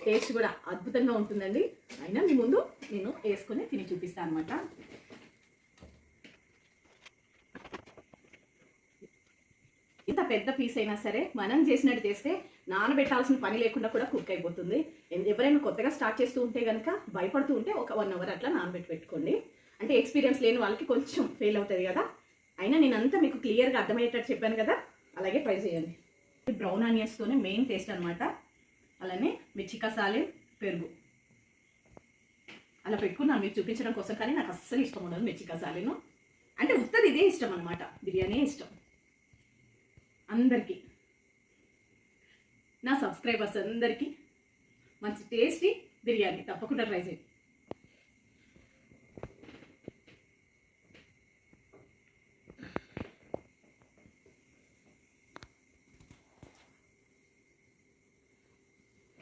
Taste కూడా అద్భుతంగా ఉంటుందండి. అయినా మీ ముందు నేను వేసుకొని తిని చూపిస్తాను అనమాట. ఇంత పెద్ద పీస్ అయినా సరే మనం చేసినట్టు చేస్తే నానబెట్టాల్సిన పని లేకుండా కూడా కుక్ అయిపోతుంది. ఎవరైనా కొత్తగా స్టార్ట్ చేస్తూ ఉంటే కనుక భయపడుతూ ఉంటే ఒక 1 అవర్ అట్లా నానబెట్టి పెట్టుకోండి. అంటే ఎక్స్పీరియన్స్ లేని వాళ్ళకి కొంచెం ఫెయిల్ అవుతుంది కదా. అయినా నేనంతా మీకు క్లియర్గా అర్థమయ్యేటట్టు చెప్పాను కదా, అలాగే ట్రై చేయండి. బ్రౌన్ ఆనియన్స్తోనే మెయిన్ టేస్ట్ అనమాట. అలానే మిర్చి కసాలే, పెరుగు అలా పెట్టుకున్నాను మీకు చూపించడం కోసం. కానీ నాకు అస్సలు ఇష్టం ఉండదు మిర్చి కసాలేను. అంటే ఉత్తది ఇదే ఇష్టం అనమాట, బిర్యానీ ఇష్టం అందరికీ. నా సబ్స్క్రైబర్స్ అందరికీ మంచి టేస్టీ బిర్యానీ తప్పకుండా ట్రై చేయండి.